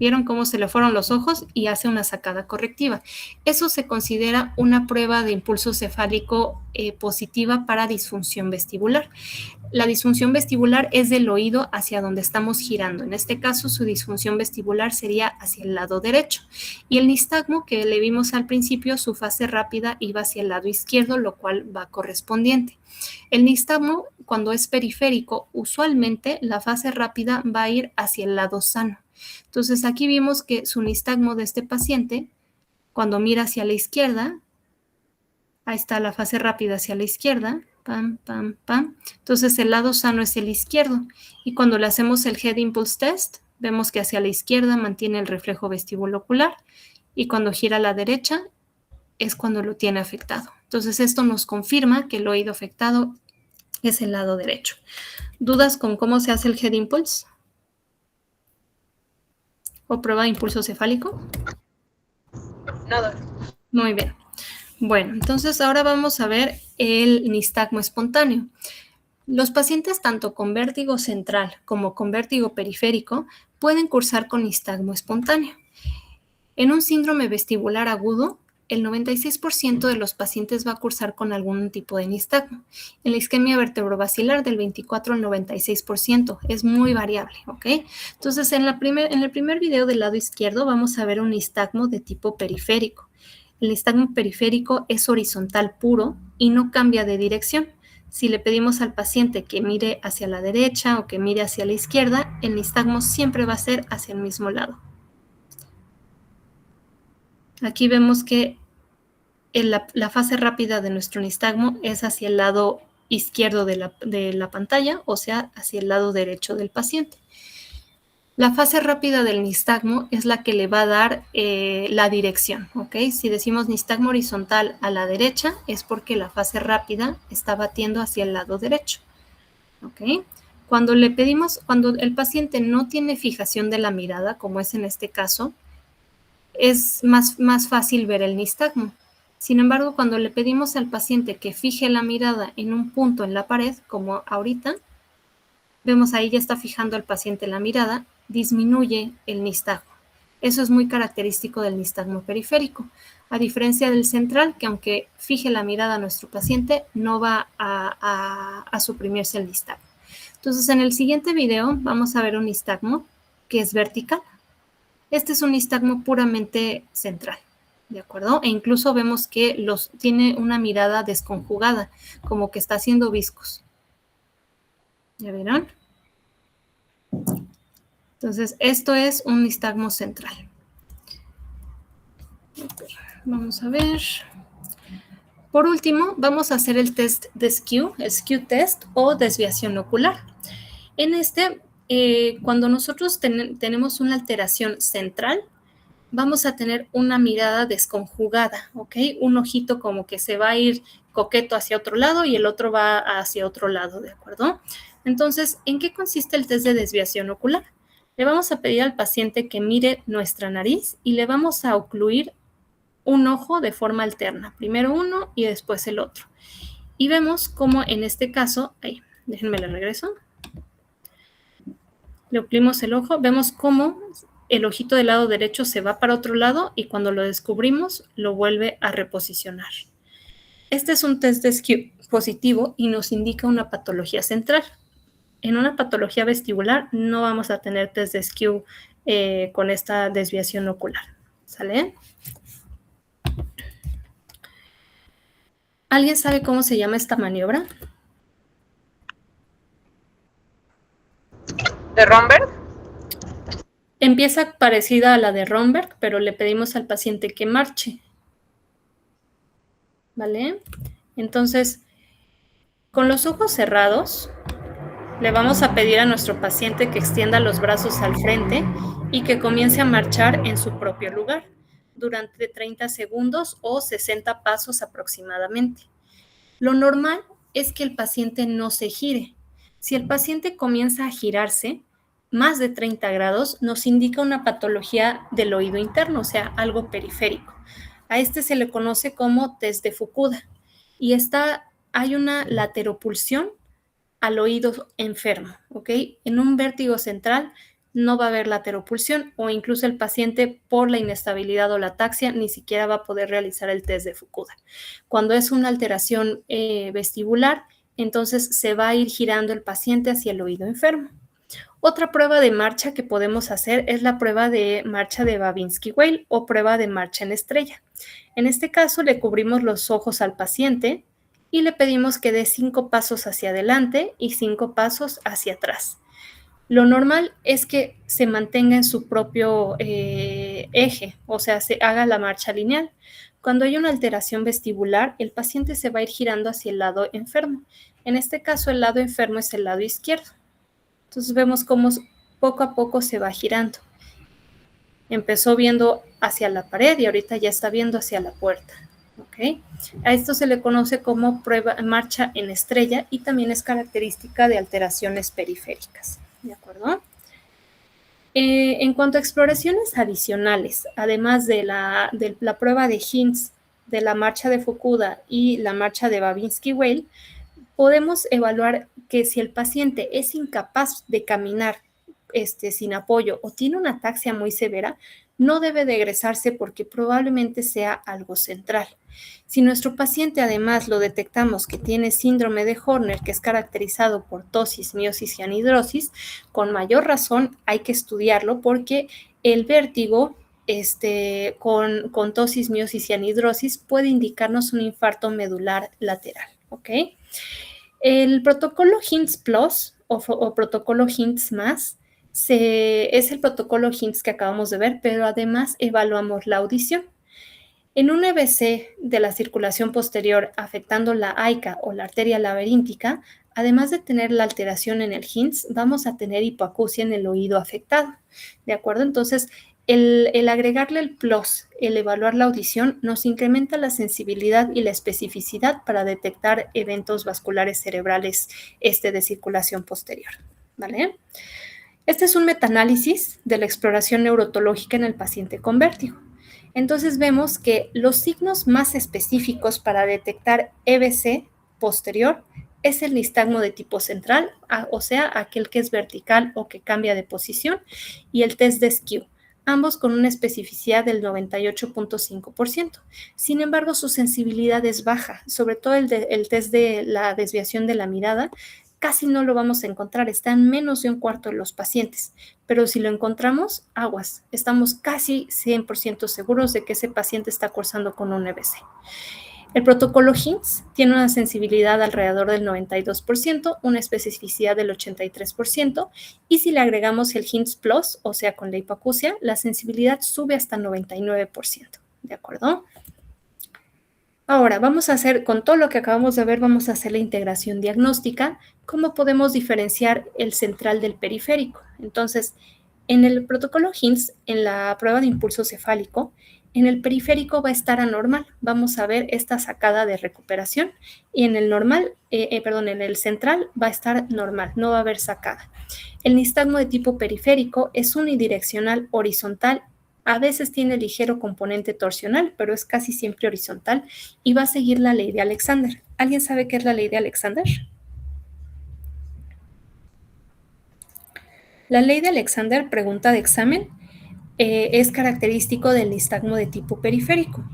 ¿Vieron cómo se le fueron los ojos? Y hace una sacada correctiva. Eso se considera una prueba de impulso cefálico positiva para disfunción vestibular. La disfunción vestibular es del oído hacia donde estamos girando. En este caso, su disfunción vestibular sería hacia el lado derecho. Y el nistagmo que le vimos al principio, su fase rápida iba hacia el lado izquierdo, lo cual va correspondiente. El nistagmo, cuando es periférico, usualmente la fase rápida va a ir hacia el lado sano. Entonces, aquí vimos que su nistagmo de este paciente, cuando mira hacia la izquierda, ahí está la fase rápida hacia la izquierda, pam, pam, pam. Entonces, el lado sano es el izquierdo. Y cuando le hacemos el Head Impulse Test, vemos que hacia la izquierda mantiene el reflejo vestibulocular y cuando gira a la derecha es cuando lo tiene afectado. Entonces, esto nos confirma que el oído afectado es el lado derecho. ¿Dudas con cómo se hace el Head Impulse? ¿O prueba de impulso cefálico? Nada. Muy bien. Bueno, entonces ahora vamos a ver el nistagmo espontáneo. Los pacientes tanto con vértigo central como con vértigo periférico pueden cursar con nistagmo espontáneo. En un síndrome vestibular agudo, el 96% de los pacientes va a cursar con algún tipo de nistagmo. En la isquemia vertebrovascular del 24 al 96%, es muy variable, ¿ok? Entonces, en el primer video del lado izquierdo vamos a ver un nistagmo de tipo periférico. El nistagmo periférico es horizontal puro y no cambia de dirección. Si le pedimos al paciente que mire hacia la derecha o que mire hacia la izquierda, el nistagmo siempre va a ser hacia el mismo lado. Aquí vemos que la fase rápida de nuestro nistagmo es hacia el lado izquierdo de la pantalla, o sea, hacia el lado derecho del paciente. La fase rápida del nistagmo es la que le va a dar la dirección, ¿ok? Si decimos nistagmo horizontal a la derecha, es porque la fase rápida está batiendo hacia el lado derecho, ¿ok? Cuando el paciente no tiene fijación de la mirada, como es en este caso, es más fácil ver el nistagmo. Sin embargo, cuando le pedimos al paciente que fije la mirada en un punto en la pared, como ahorita, vemos ahí ya está fijando el paciente la mirada, disminuye el nistagmo. Eso es muy característico del nistagmo periférico, a diferencia del central, que aunque fije la mirada a nuestro paciente, no va a suprimirse el nistagmo. Entonces, en el siguiente video vamos a ver un nistagmo que es vertical. Este es un nistagmo puramente central, ¿de acuerdo? E incluso vemos que tiene una mirada desconjugada, como que está haciendo viscos. ¿Ya vieron? Entonces, esto es un nistagmo central. Vamos a ver. Por último, vamos a hacer el test de skew, el skew test o desviación ocular. En este, cuando nosotros tenemos una alteración central, vamos a tener una mirada desconjugada, ¿ok? Un ojito como que se va a ir coqueto hacia otro lado y el otro va hacia otro lado, ¿de acuerdo? Entonces, ¿en qué consiste el test de desviación ocular? Le vamos a pedir al paciente que mire nuestra nariz y le vamos a ocluir un ojo de forma alterna. Primero uno y después el otro. Y vemos cómo en este caso, déjenme le regreso. Le ocluimos el ojo, vemos cómo el ojito del lado derecho se va para otro lado y cuando lo descubrimos, lo vuelve a reposicionar. Este es un test de skew positivo y nos indica una patología central. En una patología vestibular no vamos a tener test de skew con esta desviación ocular. ¿Sale? ¿Alguien sabe cómo se llama esta maniobra? ¿De Romberg? Empieza parecida a la de Romberg, pero le pedimos al paciente que marche. ¿Vale? Entonces, con los ojos cerrados, le vamos a pedir a nuestro paciente que extienda los brazos al frente y que comience a marchar en su propio lugar durante 30 segundos o 60 pasos aproximadamente. Lo normal es que el paciente no se gire. Si el paciente comienza a girarse más de 30 grados, nos indica una patología del oído interno, o sea, algo periférico. A este se le conoce como test de Fukuda y hay una lateropulsión al oído enfermo, ¿ok? En un vértigo central no va a haber lateropulsión o incluso el paciente por la inestabilidad o la ataxia ni siquiera va a poder realizar el test de Fukuda. Cuando es una alteración vestibular, entonces se va a ir girando el paciente hacia el oído enfermo. Otra prueba de marcha que podemos hacer es la prueba de marcha de Babinski-Weil o prueba de marcha en estrella. En este caso, le cubrimos los ojos al paciente y le pedimos que dé 5 pasos hacia adelante y 5 pasos hacia atrás. Lo normal es que se mantenga en su propio eje, o sea, se haga la marcha lineal. Cuando hay una alteración vestibular, el paciente se va a ir girando hacia el lado enfermo. En este caso, el lado enfermo es el lado izquierdo. Entonces vemos cómo poco a poco se va girando. Empezó viendo hacia la pared y ahorita ya está viendo hacia la puerta. ¿Okay? A esto se le conoce como marcha en estrella y también es característica de alteraciones periféricas. ¿De acuerdo? En cuanto a exploraciones adicionales, además de la prueba de Hintz, de la marcha de Fukuda y la marcha de Babinski-Weil, podemos evaluar que si el paciente es incapaz de caminar sin apoyo o tiene una ataxia muy severa, no debe de egresarse porque probablemente sea algo central. Si nuestro paciente además lo detectamos que tiene síndrome de Horner, que es caracterizado por tosis, miosis y anhidrosis, con mayor razón hay que estudiarlo porque el vértigo con tosis, miosis y anhidrosis puede indicarnos un infarto medular lateral. ¿Ok? El protocolo Hintz Plus o protocolo Hintz Más es el protocolo Hintz que acabamos de ver, pero además evaluamos la audición. En un EBC de la circulación posterior afectando la AICA o la arteria laberíntica, además de tener la alteración en el Hintz, vamos a tener hipoacusia en el oído afectado. ¿De acuerdo? Entonces, el agregarle el plus, el evaluar la audición, nos incrementa la sensibilidad y la especificidad para detectar eventos vasculares cerebrales de circulación posterior. ¿Vale? Este es un metaanálisis de la exploración neurotológica en el paciente con vértigo. Entonces vemos que los signos más específicos para detectar EBC posterior es el nistagmo de tipo central, o sea, aquel que es vertical o que cambia de posición, y el test de skew, ambos con una especificidad del 98.5%. Sin embargo, su sensibilidad es baja, sobre todo el test de la desviación de la mirada, casi no lo vamos a encontrar, está en menos de un cuarto de los pacientes, pero si lo encontramos, aguas, estamos casi 100% seguros de que ese paciente está cursando con un EBC. El protocolo Hintz tiene una sensibilidad alrededor del 92%, una especificidad del 83%, y si le agregamos el Hintz Plus, o sea, con la hipoacusia, la sensibilidad sube hasta 99%, ¿de acuerdo? Ahora, vamos a hacer, con todo lo que acabamos de ver, vamos a hacer la integración diagnóstica. ¿Cómo podemos diferenciar el central del periférico? Entonces, en el protocolo Hintz, en la prueba de impulso cefálico, en el periférico va a estar anormal. Vamos a ver esta sacada de recuperación y en el en el central va a estar normal, no va a haber sacada. El nistagmo de tipo periférico es unidireccional horizontal. A veces tiene ligero componente torsional, pero es casi siempre horizontal y va a seguir la ley de Alexander. ¿Alguien sabe qué es la ley de Alexander? La ley de Alexander, pregunta de examen, es característico del nistagmo de tipo periférico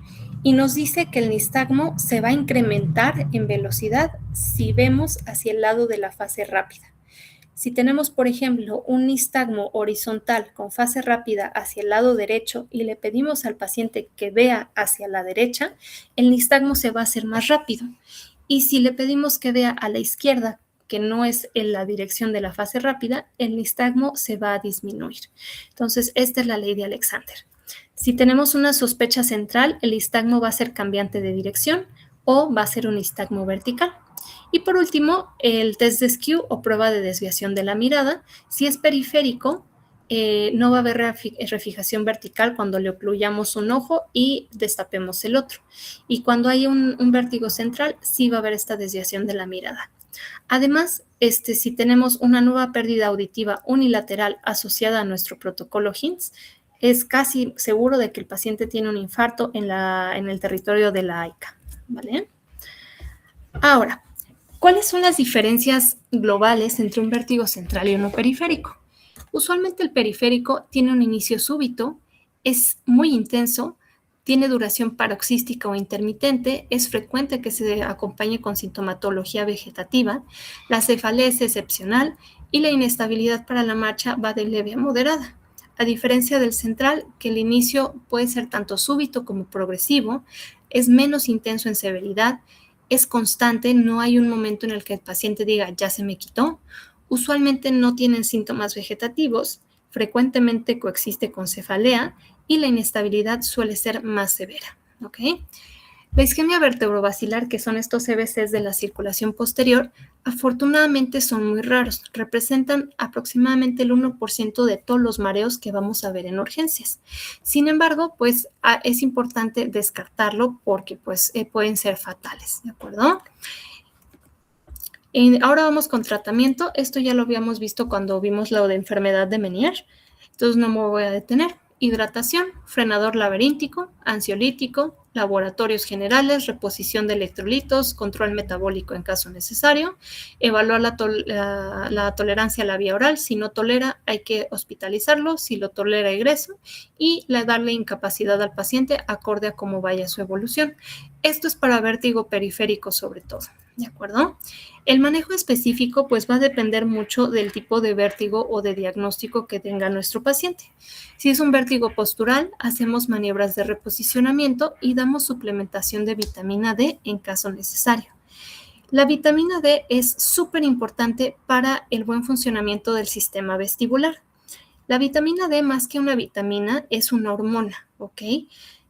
y nos dice que el nistagmo se va a incrementar en velocidad si vemos hacia el lado de la fase rápida. Si tenemos, por ejemplo, un nistagmo horizontal con fase rápida hacia el lado derecho y le pedimos al paciente que vea hacia la derecha, el nistagmo se va a hacer más rápido. Y si le pedimos que vea a la izquierda, que no es en la dirección de la fase rápida, el nistagmo se va a disminuir. Entonces, esta es la ley de Alexander. Si tenemos una sospecha central, el nistagmo va a ser cambiante de dirección o va a ser un nistagmo vertical. Y por último, el test de skew o prueba de desviación de la mirada. Si es periférico, no va a haber refijación vertical cuando le ocluyamos un ojo y destapemos el otro. Y cuando hay un vértigo central, sí va a haber esta desviación de la mirada. Además, si tenemos una nueva pérdida auditiva unilateral asociada a nuestro protocolo Hintz, es casi seguro de que el paciente tiene un infarto en el territorio de la AICA, ¿vale? Ahora, ¿cuáles son las diferencias globales entre un vértigo central y uno periférico? Usualmente el periférico tiene un inicio súbito, es muy intenso, tiene duración paroxística o intermitente, es frecuente que se acompañe con sintomatología vegetativa, la cefalea es excepcional y la inestabilidad para la marcha va de leve a moderada. A diferencia del central, que el inicio puede ser tanto súbito como progresivo, es menos intenso en severidad, es constante, no hay un momento en el que el paciente diga ya se me quitó, usualmente no tienen síntomas vegetativos, frecuentemente coexiste con cefalea y la inestabilidad suele ser más severa, ¿ok? La isquemia vertebrovascular, que son estos CVCs de la circulación posterior, afortunadamente son muy raros, representan aproximadamente el 1% de todos los mareos que vamos a ver en urgencias. Sin embargo, pues es importante descartarlo porque pues pueden ser fatales, ¿de acuerdo? Ahora vamos con tratamiento. Esto ya lo habíamos visto cuando vimos lo de enfermedad de Meniere, entonces no me voy a detener. Hidratación, frenador laberíntico, ansiolítico, laboratorios generales, reposición de electrolitos, control metabólico en caso necesario, evaluar la tolerancia a la vía oral. Si no tolera, hay que hospitalizarlo. Si lo tolera, ingreso y darle incapacidad al paciente acorde a cómo vaya su evolución. Esto es para vértigo periférico sobre todo, ¿de acuerdo? El manejo específico pues va a depender mucho del tipo de vértigo o de diagnóstico que tenga nuestro paciente. Si es un vértigo postural, hacemos maniobras de reposicionamiento y damos suplementación de vitamina D en caso necesario. La vitamina D es súper importante para el buen funcionamiento del sistema vestibular. La vitamina D, más que una vitamina, es una hormona, ¿ok?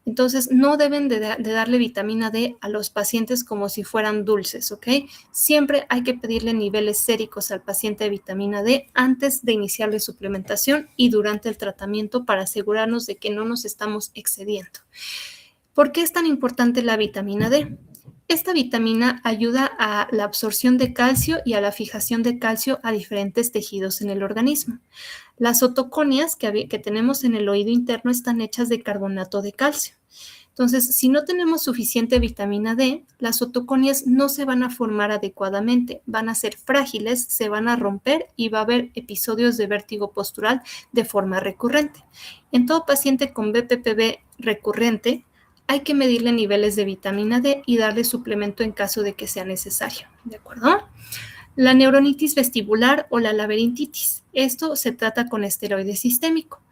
Entonces, no deben de darle vitamina D a los pacientes como si fueran dulces, ¿ok? Siempre hay que pedirle niveles séricos al paciente de vitamina D antes de iniciarle suplementación y durante el tratamiento para asegurarnos de que no nos estamos excediendo. ¿Por qué es tan importante la vitamina D? Esta vitamina ayuda a la absorción de calcio y a la fijación de calcio a diferentes tejidos en el organismo. Las otoconias que tenemos en el oído interno están hechas de carbonato de calcio. Entonces, si no tenemos suficiente vitamina D, las otoconias no se van a formar adecuadamente, van a ser frágiles, se van a romper y va a haber episodios de vértigo postural de forma recurrente. En todo paciente con BPPV recurrente, hay que medirle niveles de vitamina D y darle suplemento en caso de que sea necesario, ¿de acuerdo? La neuronitis vestibular o la laberintitis. Esto se trata con esteroide sistémico.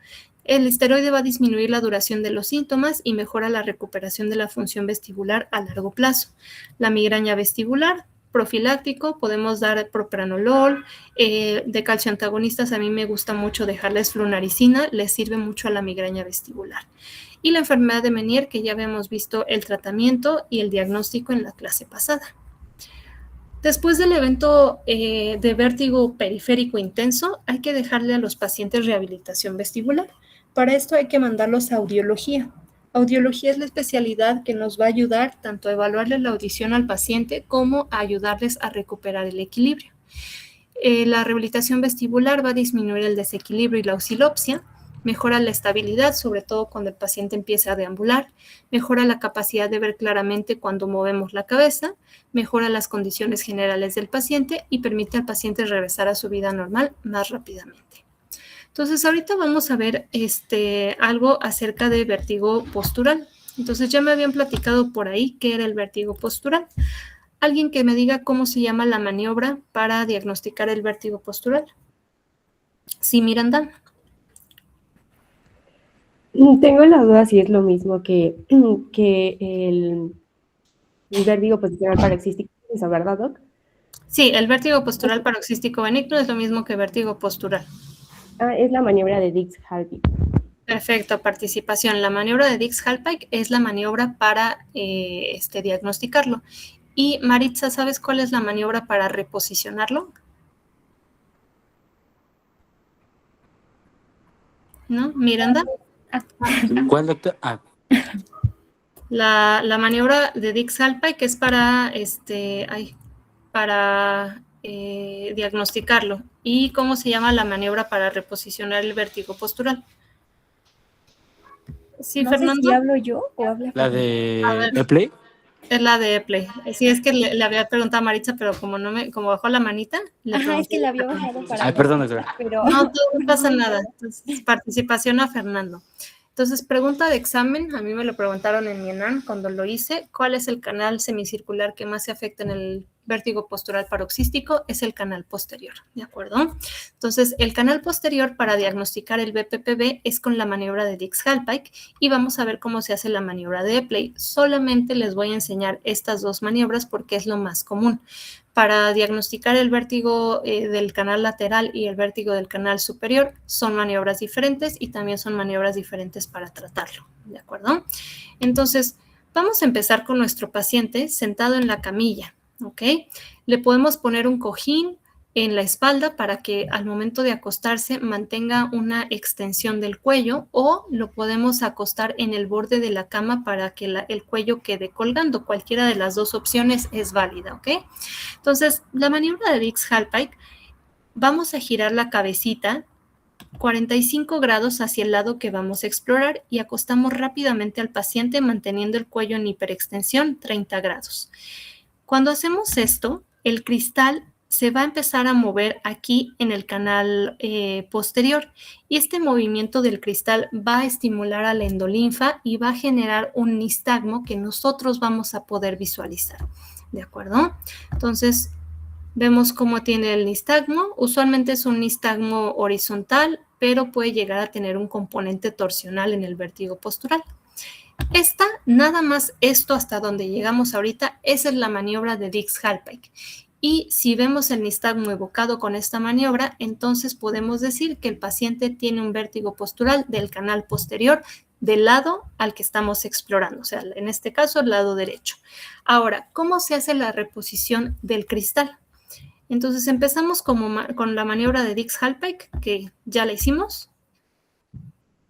El esteroide va a disminuir la duración de los síntomas y mejora la recuperación de la función vestibular a largo plazo. La migraña vestibular, profiláctico, podemos dar propranolol, de calcio antagonistas a mí me gusta mucho dejarles flunaricina, les sirve mucho a la migraña vestibular. Y la enfermedad de Meniere, que ya habíamos visto el tratamiento y el diagnóstico en la clase pasada. Después del evento de vértigo periférico intenso, hay que dejarle a los pacientes rehabilitación vestibular. Para esto hay que mandarlos a audiología. Audiología es la especialidad que nos va a ayudar tanto a evaluarle la audición al paciente como a ayudarles a recuperar el equilibrio. La rehabilitación vestibular va a disminuir el desequilibrio y la oscilopsia, mejora la estabilidad, sobre todo cuando el paciente empieza a deambular, mejora la capacidad de ver claramente cuando movemos la cabeza, mejora las condiciones generales del paciente y permite al paciente regresar a su vida normal más rápidamente. Entonces, ahorita vamos a ver algo acerca de vértigo postural. Entonces, ya me habían platicado por ahí qué era el vértigo postural. ¿Alguien que me diga cómo se llama la maniobra para diagnosticar el vértigo postural? Sí, Miranda. Tengo la duda si es lo mismo que el vértigo posicional paroxístico, ¿verdad, Doc? Sí, el vértigo postural paroxístico benigno es lo mismo que vértigo postural. Es la maniobra de Dix-Hallpike. Perfecto, participación. La maniobra de Dix-Hallpike es la maniobra para diagnosticarlo. Y Maritza, ¿sabes cuál es la maniobra para reposicionarlo? ¿No? ¿Miranda? ¿Cuál, doctor? La maniobra de Dix-Hallpike es para, diagnosticarlo. ¿Y cómo se llama la maniobra para reposicionar el vértigo postural? Sí, No Fernando. sé si hablo yo o habla La Fernando. de Epley. Es la de Play. Sí, es que le había preguntado a Maritza, pero como bajó la manita, le Ajá, es pregunté. que la había bajado para... Ay, perdón, doctora. pero... No, no pasa nada. Entonces, participación a Fernando. Entonces, pregunta de examen, a mí me lo preguntaron en mi ENAM cuando lo hice, ¿cuál es el canal semicircular que más se afecta en el vértigo postural paroxístico? Es el canal posterior, ¿de acuerdo? Entonces, el canal posterior para diagnosticar el BPPV es con la maniobra de Dix-Hallpike y vamos a ver cómo se hace la maniobra de Epley. Solamente les voy a enseñar estas dos maniobras porque es lo más común. Para diagnosticar el vértigo del canal lateral y el vértigo del canal superior son maniobras diferentes y también son maniobras diferentes para tratarlo, ¿de acuerdo? Entonces, vamos a empezar con nuestro paciente sentado en la camilla, ¿ok? Le podemos poner un cojín en la espalda para que al momento de acostarse mantenga una extensión del cuello o lo podemos acostar en el borde de la cama para que el cuello quede colgando. Cualquiera de las dos opciones es válida, ¿ok? Entonces, la maniobra de Dix-Hallpike, vamos a girar la cabecita 45 grados hacia el lado que vamos a explorar y acostamos rápidamente al paciente manteniendo el cuello en hiperextensión 30 grados. Cuando hacemos esto, el cristal se va a empezar a mover aquí en el canal posterior y este movimiento del cristal va a estimular a la endolinfa y va a generar un nistagmo que nosotros vamos a poder visualizar, ¿de acuerdo? Entonces, vemos cómo tiene el nistagmo. Usualmente es un nistagmo horizontal, pero puede llegar a tener un componente torsional en el vértigo postural. Nada más esto hasta donde llegamos ahorita, esa es la maniobra de Dix-Hallpike. Y si vemos el nistagmo evocado con esta maniobra, entonces podemos decir que el paciente tiene un vértigo postural del canal posterior del lado al que estamos explorando, o sea, en este caso, el lado derecho. Ahora, ¿cómo se hace la reposición del cristal? Entonces empezamos con la maniobra de Dix-Hallpike, que ya la hicimos.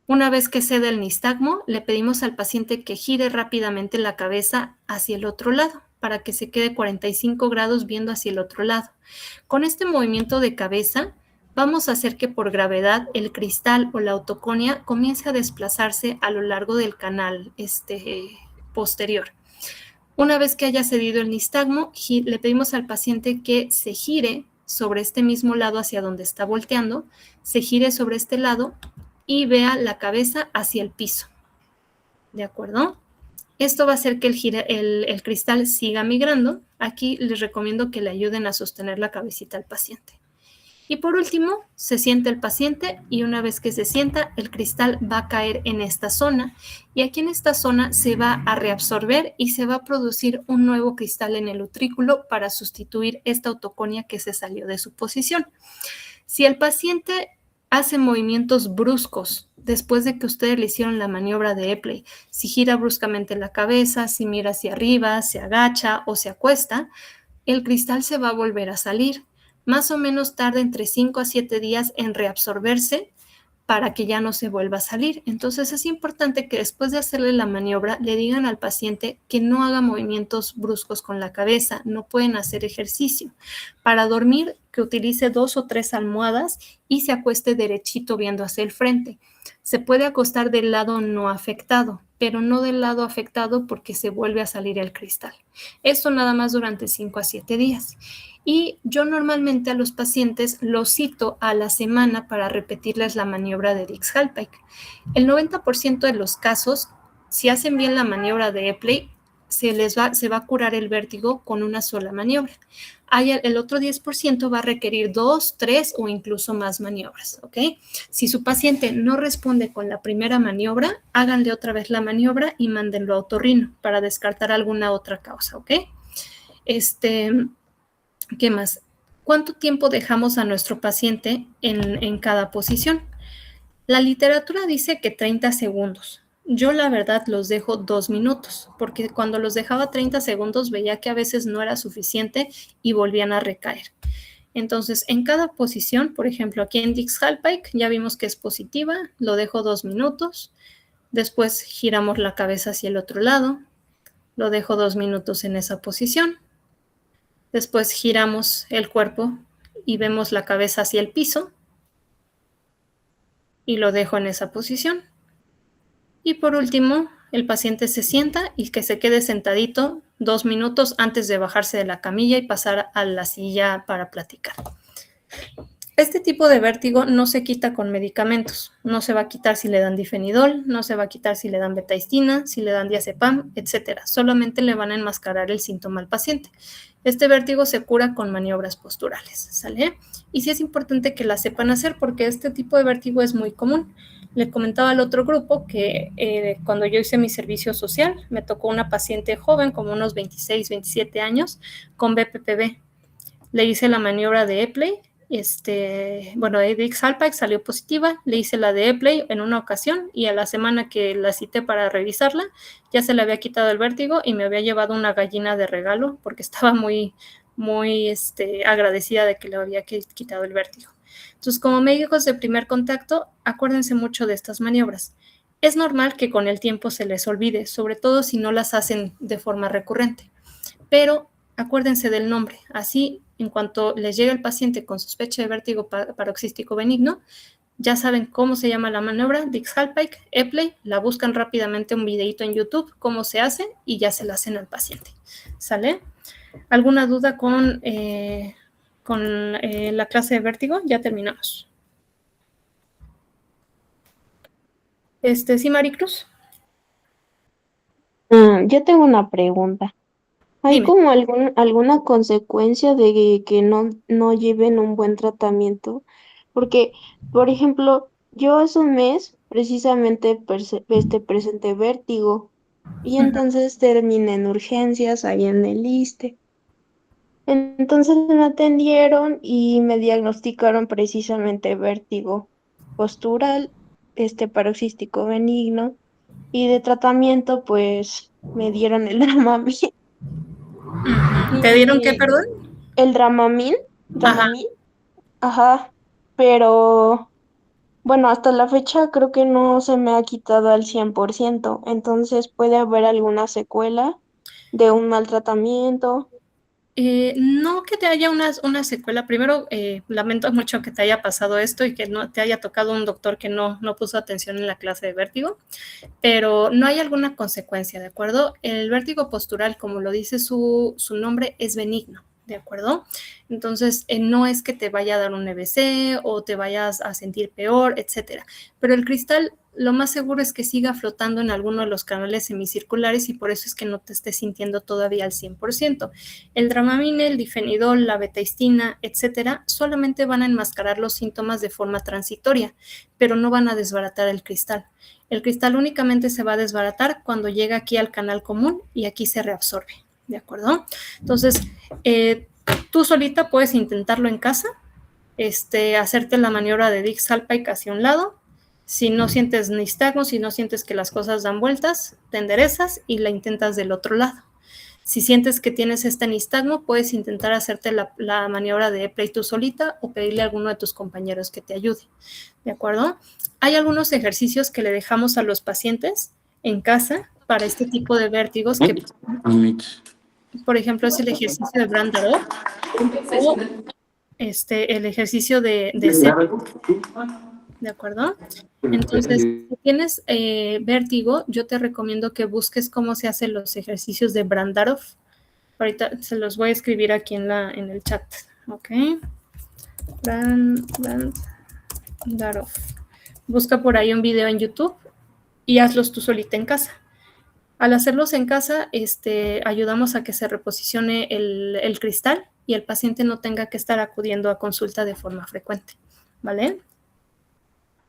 Una vez que cede el nistagmo, le pedimos al paciente que gire rápidamente la cabeza hacia el otro lado para que se quede 45 grados viendo hacia el otro lado. Con este movimiento de cabeza, vamos a hacer que por gravedad el cristal o la autoconia comience a desplazarse a lo largo del canal posterior. Una vez que haya cedido el nistagmo, le pedimos al paciente que se gire sobre este mismo lado hacia donde está volteando, se gire sobre este lado y vea la cabeza hacia el piso. ¿De acuerdo? Esto va a hacer que el cristal siga migrando. Aquí les recomiendo que le ayuden a sostener la cabecita al paciente. Y por último, se sienta el paciente y una vez que se sienta, el cristal va a caer en esta zona y aquí en esta zona se va a reabsorber y se va a producir un nuevo cristal en el utrículo para sustituir esta autoconia que se salió de su posición. Si el paciente hace movimientos bruscos después de que ustedes le hicieron la maniobra de Epley, si gira bruscamente la cabeza, si mira hacia arriba, se agacha o se acuesta, el cristal se va a volver a salir. Más o menos tarda entre 5 a 7 días en reabsorberse para que ya no se vuelva a salir. Entonces es importante que después de hacerle la maniobra le digan al paciente que no haga movimientos bruscos con la cabeza, no pueden hacer ejercicio. Para dormir, que utilice 2 o 3 almohadas y se acueste derechito viendo hacia el frente. Se puede acostar del lado no afectado, pero no del lado afectado porque se vuelve a salir el cristal. Esto nada más durante 5 a 7 días. Y yo normalmente a los pacientes los cito a la semana para repetirles la maniobra de Dix-Hallpike. El 90% de los casos, si hacen bien la maniobra de Epley, se va a curar el vértigo con una sola maniobra. El otro 10% va a requerir 2, 3 o incluso más maniobras, ¿ok? Si su paciente no responde con la primera maniobra, háganle otra vez la maniobra y mándenlo a otorrino para descartar alguna otra causa, ¿ok? ¿Qué más? ¿Cuánto tiempo dejamos a nuestro paciente en cada posición? La literatura dice que 30 segundos. Yo la verdad los dejo 2 minutos, porque cuando los dejaba 30 segundos veía que a veces no era suficiente y volvían a recaer. Entonces, en cada posición, por ejemplo, aquí en Dix-Hallpike ya vimos que es positiva, lo dejo 2 minutos, después giramos la cabeza hacia el otro lado, lo dejo 2 minutos en esa posición, después giramos el cuerpo y vemos la cabeza hacia el piso y lo dejo en esa posición. Y por último, el paciente se sienta y que se quede sentadito 2 minutos antes de bajarse de la camilla y pasar a la silla para platicar. Este tipo de vértigo no se quita con medicamentos. No se va a quitar si le dan difenidol, no se va a quitar si le dan betaistina, si le dan diazepam, etc. Solamente le van a enmascarar el síntoma al paciente. Este vértigo se cura con maniobras posturales, ¿sale? Y sí es importante que la sepan hacer porque este tipo de vértigo es muy común. Le comentaba al otro grupo que cuando yo hice mi servicio social, me tocó una paciente joven, como unos 26, 27 años, con BPPV. Le hice la maniobra de Epley, Dix-Halpic salió positiva, le hice la de Epley en una ocasión y a la semana que la cité para revisarla, ya se le había quitado el vértigo y me había llevado una gallina de regalo porque estaba muy agradecida de que le había quitado el vértigo. Entonces, como médicos de primer contacto, acuérdense mucho de estas maniobras. Es normal que con el tiempo se les olvide, sobre todo si no las hacen de forma recurrente, pero acuérdense del nombre. Así, en cuanto les llegue el paciente con sospecha de vértigo paroxístico benigno, ya saben cómo se llama la maniobra, Dix-Halpic, Epley, la buscan rápidamente un videito en YouTube, cómo se hace y ya se la hacen al paciente. ¿Sale? ¿Alguna duda con la clase de vértigo? Ya terminamos. ¿Sí, Maricruz? Yo tengo una pregunta. ¿Hay Dime. como alguna consecuencia de que no lleven un buen tratamiento? Porque, por ejemplo, yo hace un mes precisamente presenté vértigo y entonces terminé en urgencias ahí en el ISSSTE. Entonces me atendieron y me diagnosticaron precisamente vértigo postural, paroxístico benigno, y de tratamiento pues me dieron el Dramamine. ¿Te dieron qué, Y perdón? el Dramamine, Ajá. ajá, pero bueno, hasta la fecha creo que no se me ha quitado al 100%, entonces puede haber alguna secuela de un mal tratamiento. No que te haya una secuela. Primero, lamento mucho que te haya pasado esto y que no te haya tocado un doctor que no puso atención en la clase de vértigo, pero no hay alguna consecuencia, ¿de acuerdo? El vértigo postural, como lo dice su nombre, es benigno, ¿de acuerdo? Entonces, no es que te vaya a dar un EBC o te vayas a sentir peor, etcétera. Pero el cristal, lo más seguro es que siga flotando en alguno de los canales semicirculares y por eso es que no te estés sintiendo todavía al 100%. El Dramamine, el difenidol, la betaistina, etcétera, solamente van a enmascarar los síntomas de forma transitoria, pero no van a desbaratar el cristal. El cristal únicamente se va a desbaratar cuando llega aquí al canal común y aquí se reabsorbe, ¿de acuerdo? Entonces, tú solita puedes intentarlo en casa, hacerte la maniobra de Dix-Halpic hacia un lado. Si no sientes nistagmo, si no sientes que las cosas dan vueltas, te enderezas y la intentas del otro lado. Si sientes que tienes este nistagmo, puedes intentar hacerte la maniobra de Epley tú solita o pedirle a alguno de tus compañeros que te ayude, ¿de acuerdo? Hay algunos ejercicios que le dejamos a los pacientes en casa para este tipo de vértigos que, por ejemplo, es el ejercicio de Brandarov o el ejercicio de ¿de acuerdo? Entonces, si tienes vértigo, yo te recomiendo que busques cómo se hacen los ejercicios de Brandarov. Ahorita se los voy a escribir aquí en el chat, ¿ok? Brandarov. Busca por ahí un video en YouTube y hazlos tú solita en casa. Al hacerlos en casa, ayudamos a que se reposicione el cristal y el paciente no tenga que estar acudiendo a consulta de forma frecuente, ¿vale?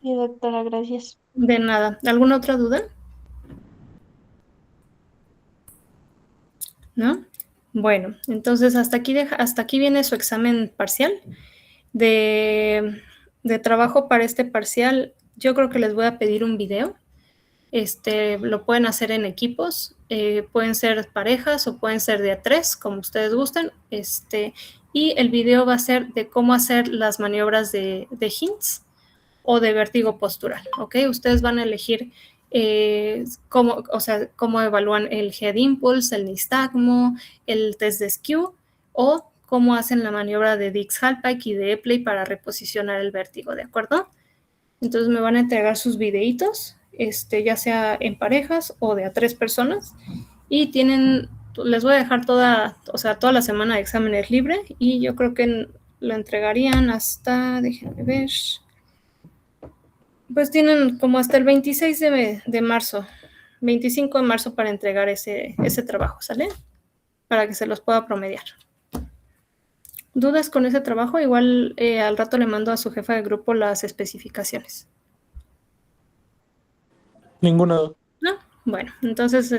Sí, doctora, gracias. De nada. ¿Alguna otra duda? ¿No? Bueno, entonces hasta aquí viene su examen parcial. De trabajo para este parcial, yo creo que les voy a pedir un video. Lo pueden hacer en equipos, pueden ser parejas o pueden ser de a 3, como ustedes gusten. Y el video va a ser de cómo hacer las maniobras de Hintz o de vértigo postural, ¿ok? Ustedes van a elegir cómo evalúan el head impulse, el nistagmo, el test de skew o cómo hacen la maniobra de Dix-Halpic y de Epley para reposicionar el vértigo, ¿de acuerdo? Entonces me van a entregar sus videitos ya sea en parejas o de a 3 personas. Y les voy a dejar toda la semana de exámenes libre y yo creo que lo entregarían hasta, déjenme ver, pues tienen como hasta el 26 de marzo, 25 de marzo para entregar ese trabajo, ¿sale? Para que se los pueda promediar. ¿Dudas con ese trabajo? Igual al rato le mando a su jefa de grupo las especificaciones. Ninguna. ¿No? Bueno, entonces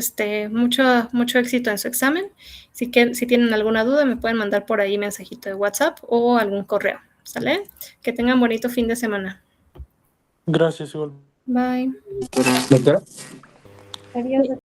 mucho éxito en su examen. Si tienen alguna duda, me pueden mandar por ahí mensajito de WhatsApp o algún correo, ¿sale? Que tengan bonito fin de semana. Gracias, igual. Bye. Doctora. Adiós.